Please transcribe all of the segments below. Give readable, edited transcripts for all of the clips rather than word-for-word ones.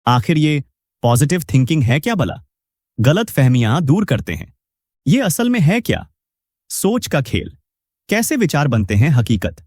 आखिर ये positive thinking है क्या भला? गलत फहमियां दूर करते हैं। ये असल में है क्या? सोच का खेल। कैसे विचार बनते हैं हकीकत।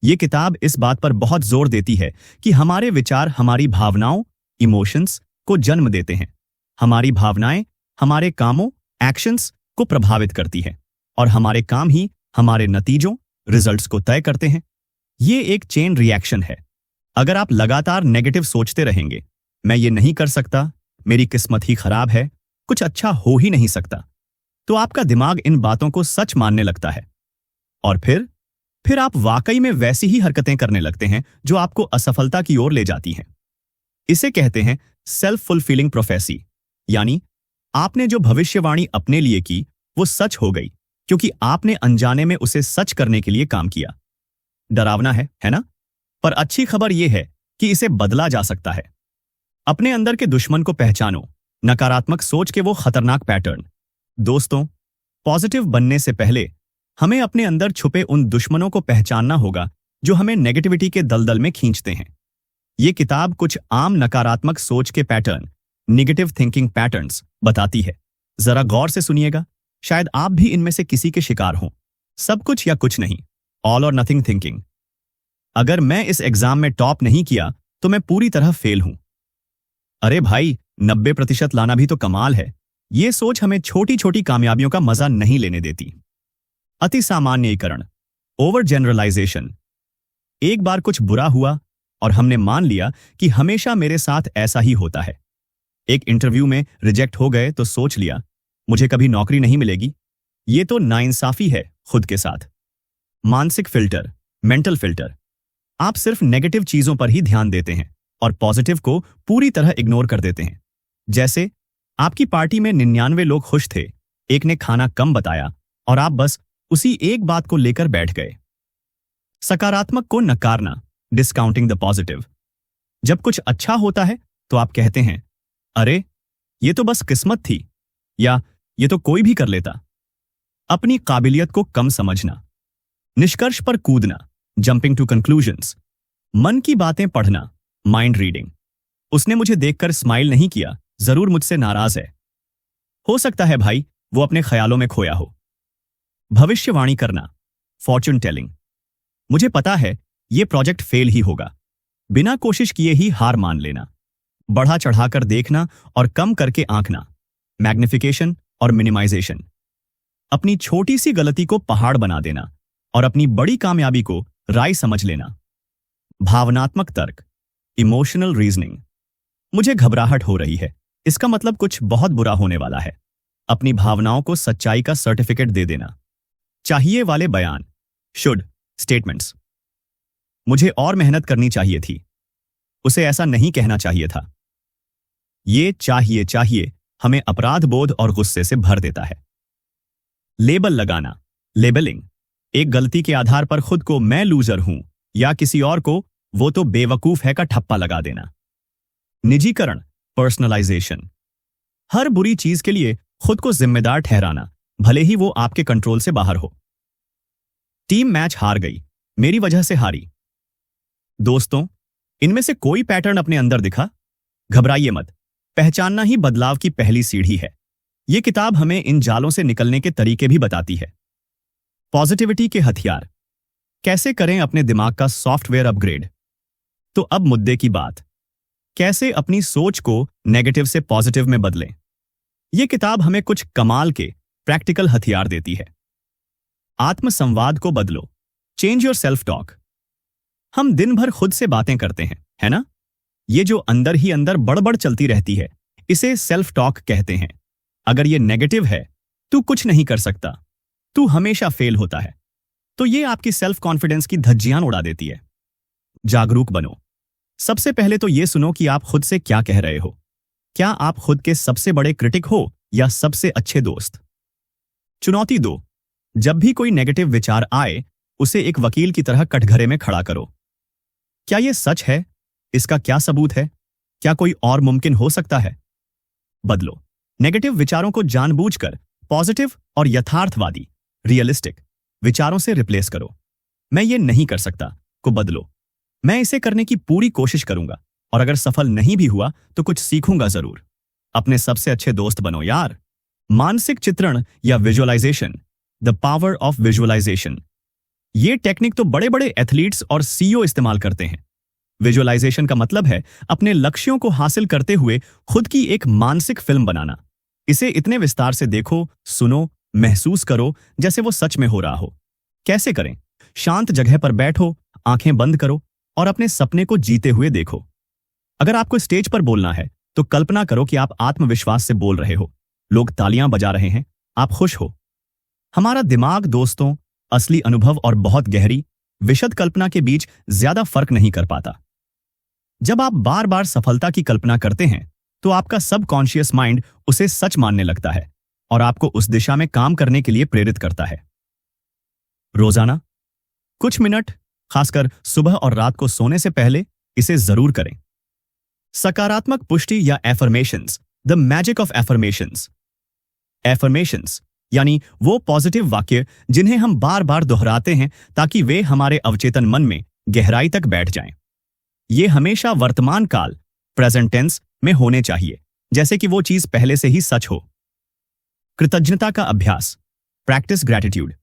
ये किताब इस बात पर बहुत जोर देती है कि हमारे विचार हमारी भावनाओं, इमोशंस को जन्म देते हैं। हमारी भावनाएं हमारे कामों, एक्शंस को प्रभावित करती है और हमारे काम ही हमारे नतीजों, रिजल्ट्स को तय करते हैं। ये एक चेन रिएक्शन है। अगर आप लगातार नेगेटिव सोचते रहेंगे, मैं ये नहीं कर सकता, मेरी किस्मत ही खराब है, कुछ अच्छा हो ही नहीं सकता, तो आपका दिमाग इन बातों को सच मानने लगता है और फिर आप वाकई में वैसी ही हरकतें करने लगते हैं जो आपको असफलता की ओर ले जाती हैं। इसे कहते हैं सेल्फ फुलफिलिंग प्रोफेसी, यानी आपने जो भविष्यवाणी अपने लिए की वो सच हो गई क्योंकि आपने अनजाने में उसे सच करने के लिए काम किया। डरावना है ना? पर अच्छी खबर यह है कि इसे बदला जा सकता है। अपने अंदर के दुश्मन को पहचानो, नकारात्मक सोच के वो खतरनाक पैटर्न। दोस्तों, पॉजिटिव बनने से पहले हमें अपने अंदर छुपे उन दुश्मनों को पहचानना होगा जो हमें नेगेटिविटी के दलदल में खींचते हैं। ये किताब कुछ आम नकारात्मक सोच के पैटर्न, नेगेटिव थिंकिंग पैटर्न्स बताती है। जरा गौर से सुनिएगा, शायद आप भी इनमें से किसी के शिकार हों। सब कुछ या कुछ नहीं, ऑल और नथिंग थिंकिंग। अगर मैं इस एग्जाम में टॉप नहीं किया तो मैं पूरी तरह फेल हूं। अरे भाई, 90% लाना भी तो कमाल है। ये सोच हमें छोटी छोटी कामयाबियों का मजा नहीं लेने देती। अति सामान्यीकरण, ओवर जनरलाइजेशन। एक बार कुछ बुरा हुआ और हमने मान लिया कि हमेशा मेरे साथ ऐसा ही होता है। एक इंटरव्यू में रिजेक्ट हो गए तो सोच लिया मुझे कभी नौकरी नहीं मिलेगी। ये तो नाइंसाफी है खुद के साथ। मानसिक फिल्टर, मेंटल फिल्टर। आप सिर्फ नेगेटिव चीजों पर ही ध्यान देते हैं और पॉजिटिव को पूरी तरह इग्नोर कर देते हैं। जैसे आपकी पार्टी में 99 लोग खुश थे, एक ने खाना कम बताया और आप बस उसी एक बात को लेकर बैठ गए। सकारात्मक को नकारना, डिस्काउंटिंग द पॉजिटिव। जब कुछ अच्छा होता है तो आप कहते हैं, अरे ये तो बस किस्मत थी, या ये तो कोई भी कर लेता। अपनी काबिलियत को कम समझना, निष्कर्ष पर कूदना, जंपिंग टू कंक्लूजन्स। मन की बातें पढ़ना, माइंड रीडिंग। उसने मुझे देखकर स्माइल नहीं किया, जरूर मुझसे नाराज है। हो सकता है भाई वो अपने ख्यालों में खोया हो। भविष्यवाणी करना, फॉर्चून टेलिंग। मुझे पता है ये प्रोजेक्ट फेल ही होगा, बिना कोशिश किए ही हार मान लेना। बढ़ा चढ़ाकर देखना और कम करके आंकना, मैग्निफिकेशन और मिनिमाइजेशन। अपनी छोटी सी गलती को पहाड़ बना देना और अपनी बड़ी कामयाबी को राय समझ लेना। भावनात्मक तर्क, इमोशनल रीजनिंग। मुझे घबराहट हो रही है, इसका मतलब कुछ बहुत बुरा होने वाला है। अपनी भावनाओं को सच्चाई का सर्टिफिकेट दे देना। चाहिए वाले बयान, शुड स्टेटमेंट्स। मुझे और मेहनत करनी चाहिए थी, उसे ऐसा नहीं कहना चाहिए था। ये चाहिए हमें अपराध बोध और गुस्से से भर देता है। लेबल लगाना, लेबलिंग। एक गलती के आधार पर खुद को मैं लूजर हूं या किसी और को वो तो बेवकूफ है का ठप्पा लगा देना। निजीकरण, पर्सनलाइजेशन। हर बुरी चीज के लिए खुद को जिम्मेदार ठहराना, भले ही वो आपके कंट्रोल से बाहर हो। टीम मैच हार गई, मेरी वजह से हारी। दोस्तों, इनमें से कोई पैटर्न अपने अंदर दिखा? घबराइए मत, पहचानना ही बदलाव की पहली सीढ़ी है। यह किताब हमें इन जालों से निकलने के तरीके भी बताती है। पॉजिटिविटी के हथियार, कैसे करें अपने दिमाग का सॉफ्टवेयर अपग्रेड। तो अब मुद्दे की बात, कैसे अपनी सोच को नेगेटिव से पॉजिटिव में बदलें। यह किताब हमें कुछ कमाल के प्रैक्टिकल हथियार देती है। आत्मसंवाद को बदलो, चेंज योर सेल्फ टॉक। हम दिन भर खुद से बातें करते हैं, है ना? ये जो अंदर ही अंदर बड़बड़ चलती रहती है, इसे सेल्फ टॉक कहते हैं। अगर ये नेगेटिव है, तू कुछ नहीं कर सकता, तू हमेशा फेल होता है, तो ये आपकी सेल्फ कॉन्फिडेंस की धज्जियां उड़ा देती है। जागरूक बनो। सबसे पहले तो ये सुनो कि आप खुद से क्या कह रहे हो। क्या आप खुद के सबसे बड़े क्रिटिक हो या सबसे अच्छे दोस्त? चुनौती दो, जब भी कोई नेगेटिव विचार आए, उसे एक वकील की तरह कटघरे में खड़ा करो। क्या यह सच है? इसका क्या सबूत है? क्या कोई और मुमकिन हो सकता है? बदलो। नेगेटिव विचारों को जानबूझकर पॉजिटिव और यथार्थवादी, रियलिस्टिक विचारों से रिप्लेस करो। मैं ये नहीं कर सकता को बदलो, मैं इसे करने की पूरी कोशिश करूंगा और अगर सफल नहीं भी हुआ तो कुछ सीखूंगा जरूर। अपने सबसे अच्छे दोस्त बनो यार। मानसिक चित्रण या visualisation, the power of visualisation. ये टेक्निक तो बड़े बड़े एथलीट्स और सीईओ इस्तेमाल करते हैं। विजुअलाइजेशन का मतलब है अपने लक्ष्यों को हासिल करते हुए खुद की एक मानसिक फिल्म बनाना। इसे इतने विस्तार से देखो, सुनो, महसूस करो जैसे वो सच में हो रहा हो। कैसे करें? शांत जगह पर बैठो, आंखें बंद करो और अपने सपने को जीते हुए देखो। अगर आपको स्टेज पर बोलना है तो कल्पना करो कि आप आत्मविश्वास से बोल रहे हो, लोग तालियां बजा रहे हैं, आप खुश हो। हमारा दिमाग दोस्तों, असली अनुभव और बहुत गहरी विशद कल्पना के बीच ज्यादा फर्क नहीं कर पाता। जब आप बार बार सफलता की कल्पना करते हैं तो आपका सबकॉन्शियस माइंड उसे सच मानने लगता है और आपको उस दिशा में काम करने के लिए प्रेरित करता है। रोजाना कुछ मिनट, खासकर सुबह और रात को सोने से पहले, इसे जरूर करें। सकारात्मक पुष्टि या affirmations, the magic of affirmations. Affirmations यानी वो पॉजिटिव वाक्य जिन्हें हम बार बार दोहराते हैं ताकि वे हमारे अवचेतन मन में गहराई तक बैठ जाएं। ये हमेशा वर्तमान काल, प्रेजेंट टेंस में होने चाहिए, जैसे कि वो चीज पहले से ही सच हो। कृतज्ञता का अभ्यास, प्रैक्टिस ग्रैटिट्यूड।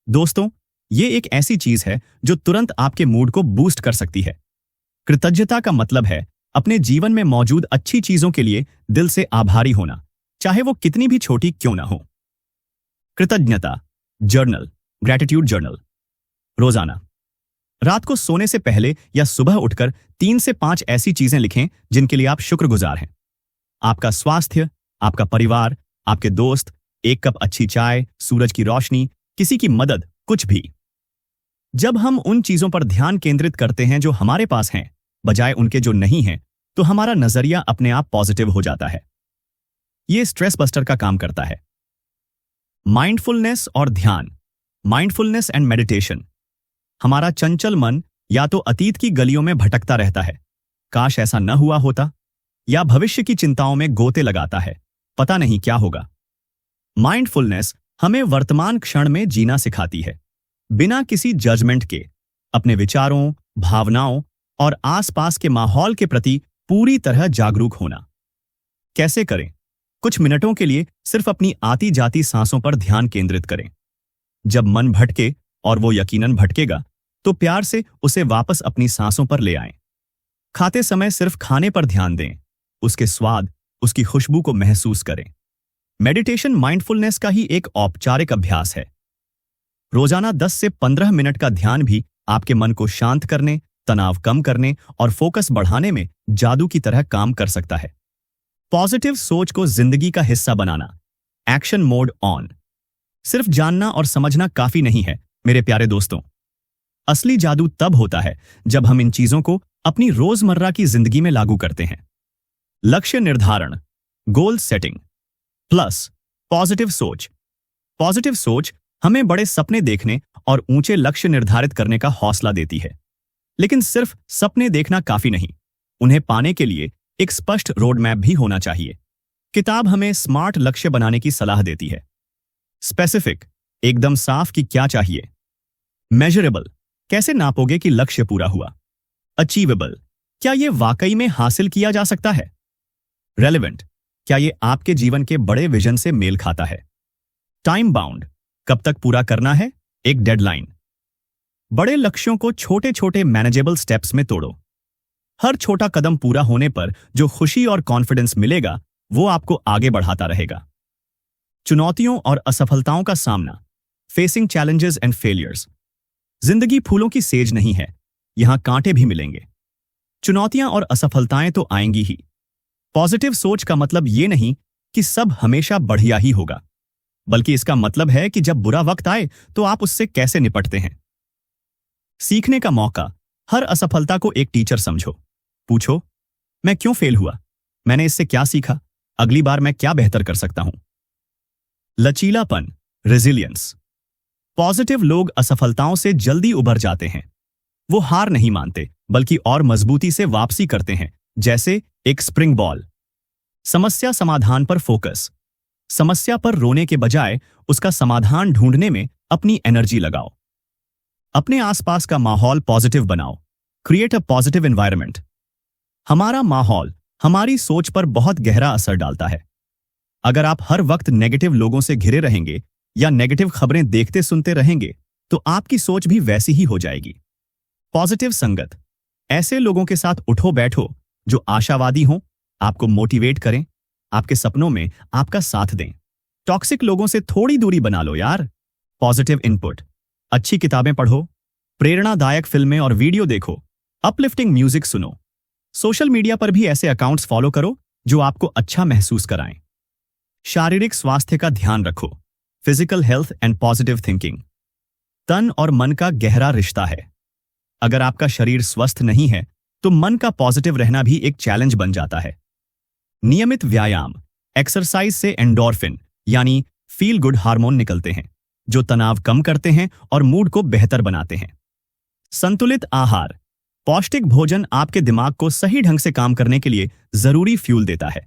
दोस्तों, ये एक ऐसी चीज है जो तुरंत आपके मूड को बूस्ट कर सकती है। कृतज्ञता का मतलब है अपने जीवन में मौजूद अच्छी चीजों के लिए दिल से आभारी होना, चाहे वो कितनी भी छोटी क्यों ना हो। कृतज्ञता जर्नल, ग्रैटिट्यूड जर्नल। रोजाना रात को सोने से पहले या सुबह उठकर 3 से 5 ऐसी चीजें लिखें जिनके लिए आप शुक्रगुजार हैं। आपका स्वास्थ्य, आपका परिवार, आपके दोस्त, एक कप अच्छी चाय, सूरज की रोशनी, किसी की मदद, कुछ भी। जब हम उन चीजों पर ध्यान केंद्रित करते हैं जो हमारे पास हैं, बजाय उनके जो नहीं हैं, तो हमारा नजरिया अपने आप पॉजिटिव हो जाता है। यह स्ट्रेस बस्टर का काम करता है। माइंडफुलनेस और ध्यान, माइंडफुलनेस एंड मेडिटेशन। हमारा चंचल मन या तो अतीत की गलियों में भटकता रहता है, काश ऐसा न हुआ होता, या भविष्य की चिंताओं में गोते लगाता है, पता नहीं क्या होगा। माइंडफुलनेस हमें वर्तमान क्षण में जीना सिखाती है, बिना किसी जजमेंट के, अपने विचारों, भावनाओं और आसपास के माहौल के प्रति पूरी तरह जागरूक होना। कैसे करें? कुछ मिनटों के लिए सिर्फ अपनी आती जाती सांसों पर ध्यान केंद्रित करें। जब मन भटके, और वो यकीनन भटकेगा, तो प्यार से उसे वापस अपनी सांसों पर ले आएं। खाते समय सिर्फ खाने पर ध्यान दें, उसके स्वाद, उसकी खुशबू को महसूस करें। मेडिटेशन माइंडफुलनेस का ही एक औपचारिक अभ्यास है। रोजाना 10 से 15 मिनट का ध्यान भी आपके मन को शांत करने, तनाव कम करने और फोकस बढ़ाने में जादू की तरह काम कर सकता है। पॉजिटिव सोच को जिंदगी का हिस्सा बनाना, एक्शन मोड ऑन। सिर्फ जानना और समझना काफी नहीं है मेरे प्यारे दोस्तों। असली जादू तब होता है जब हम इन चीजों को अपनी रोजमर्रा की जिंदगी में लागू करते हैं। लक्ष्य निर्धारण, गोल सेटिंग प्लस पॉजिटिव सोच। पॉजिटिव सोच हमें बड़े सपने देखने और ऊंचे लक्ष्य निर्धारित करने का हौसला देती है। लेकिन सिर्फ सपने देखना काफी नहीं, उन्हें पाने के लिए एक स्पष्ट रोड मैप भी होना चाहिए। किताब हमें स्मार्ट लक्ष्य बनाने की सलाह देती है। स्पेसिफिक, एकदम साफ कि क्या चाहिए। मेजरेबल, कैसे नापोगे कि लक्ष्य पूरा हुआ। अचीवेबल, क्या यह वाकई में हासिल किया जा सकता है। रेलेवेंट, क्या यह आपके जीवन के बड़े विजन से मेल खाता है। टाइम बाउंड, कब तक पूरा करना है, एक डेडलाइन। बड़े लक्ष्यों को छोटे छोटे मैनेजेबल स्टेप्स में तोड़ो। हर छोटा कदम पूरा होने पर जो खुशी और कॉन्फिडेंस मिलेगा वो आपको आगे बढ़ाता रहेगा। चुनौतियों और असफलताओं का सामना, फेसिंग चैलेंजेस एंड फेलियर्स। जिंदगी फूलों की सेज नहीं है, यहां कांटे भी मिलेंगे। चुनौतियां और असफलताएं तो आएंगी ही। पॉजिटिव सोच का मतलब ये नहीं कि सब हमेशा बढ़िया ही होगा, बल्कि इसका मतलब है कि जब बुरा वक्त आए तो आप उससे कैसे निपटते हैं। सीखने का मौका, हर असफलता को एक टीचर समझो। पूछो, मैं क्यों फेल हुआ, मैंने इससे क्या सीखा, अगली बार मैं क्या बेहतर कर सकता हूं। लचीलापन, रेजिलियंस। पॉजिटिव लोग असफलताओं से जल्दी उबर जाते हैं। वो हार नहीं मानते, बल्कि और मजबूती से वापसी करते हैं, जैसे एक स्प्रिंग बॉल। समस्या समाधान पर फोकस। समस्या पर रोने के बजाय उसका समाधान ढूंढने में अपनी एनर्जी लगाओ। अपने आसपास का माहौल पॉजिटिव बनाओ। Create a positive environment. हमारा माहौल हमारी सोच पर बहुत गहरा असर डालता है। अगर आप हर वक्त नेगेटिव लोगों से घिरे रहेंगे या नेगेटिव खबरें देखते सुनते रहेंगे तो आपकी सोच भी वैसी ही हो जाएगी। पॉजिटिव संगत, ऐसे लोगों के साथ उठो बैठो जो आशावादी हों, आपको मोटिवेट करें, आपके सपनों में आपका साथ दें। टॉक्सिक लोगों से थोड़ी दूरी बना लो यार। पॉजिटिव इनपुट, अच्छी किताबें पढ़ो, प्रेरणादायक फिल्में और वीडियो देखो, अपलिफ्टिंग म्यूजिक सुनो। सोशल मीडिया पर भी ऐसे अकाउंट्स फॉलो करो जो आपको अच्छा महसूस कराएं। शारीरिक स्वास्थ्य का ध्यान रखो, physical health and positive thinking. तन और मन का गहरा रिश्ता है। अगर आपका शरीर स्वस्थ नहीं है तो मन का पॉजिटिव रहना भी एक चैलेंज बन जाता है। नियमित व्यायाम, एक्सरसाइज से एंडोर्फिन यानी फील गुड हार्मोन निकलते हैं जो तनाव कम करते हैं और मूड को बेहतर बनाते हैं। संतुलित आहार, पौष्टिक भोजन आपके दिमाग को सही ढंग से काम करने के लिए जरूरी फ्यूल देता है।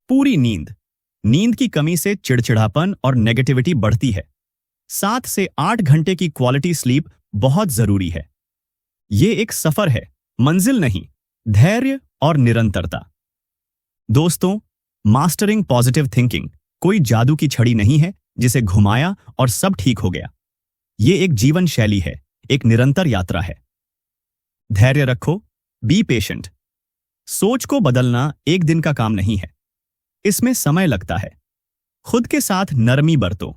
पूरी नींद, नींद की कमी से चिड़चिड़ापन और नेगेटिविटी बढ़ती है। 7 से 8 घंटे की क्वालिटी स्लीप बहुत जरूरी है। ये एक सफर है, मंजिल नहीं, धैर्य और निरंतरता। दोस्तों, मास्टरिंग पॉजिटिव थिंकिंग कोई जादू की छड़ी नहीं है जिसे घुमाया और सब ठीक हो गया। ये एक जीवन शैली है, एक निरंतर यात्रा है। धैर्य रखो, बी पेशेंट। सोच को बदलना एक दिन का काम नहीं है, इसमें समय लगता है। खुद के साथ नरमी बरतो,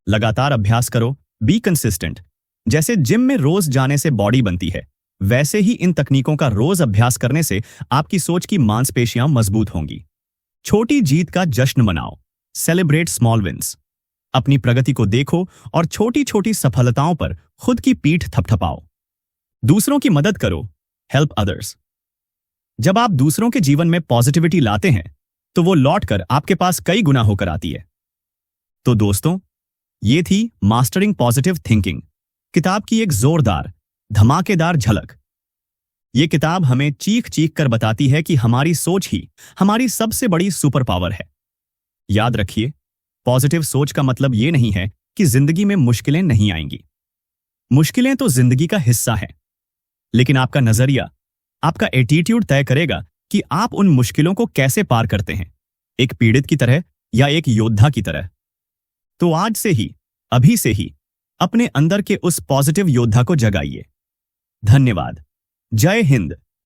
लगातार अभ्यास करो, बी कंसिस्टेंट। जैसे जिम में रोज जाने से बॉडी बनती है, वैसे ही इन तकनीकों का रोज अभ्यास करने से आपकी सोच की मांसपेशियां मजबूत होंगी। छोटी जीत का जश्न मनाओ, सेलिब्रेट स्मॉल विंस। अपनी प्रगति को देखो और छोटी छोटी सफलताओं पर खुद की पीठ थपथपाओ। दूसरों की मदद करो, हेल्प अदर्स। जब आप दूसरों के जीवन में पॉजिटिविटी लाते हैं तो वो लौटकर आपके पास कई गुना होकर आती है। तो दोस्तों, ये थी मास्टरिंग पॉजिटिव थिंकिंग किताब की एक जोरदार, धमाकेदार झलक। ये किताब हमें चीख चीख कर बताती है कि हमारी सोच ही हमारी सबसे बड़ी सुपर पावर है। याद रखिए, पॉजिटिव सोच का मतलब ये नहीं है कि जिंदगी में मुश्किलें नहीं आएंगी। मुश्किलें तो जिंदगी का हिस्सा हैं, लेकिन आपका नजरिया, आपका एटीट्यूड तय करेगा कि आप उन मुश्किलों को कैसे पार करते हैं, एक पीड़ित की तरह या एक योद्धा की तरह। तो आज से ही, अभी से ही अपने अंदर के उस पॉजिटिव योद्धा को जगाइए। धन्यवाद। जय हिंद।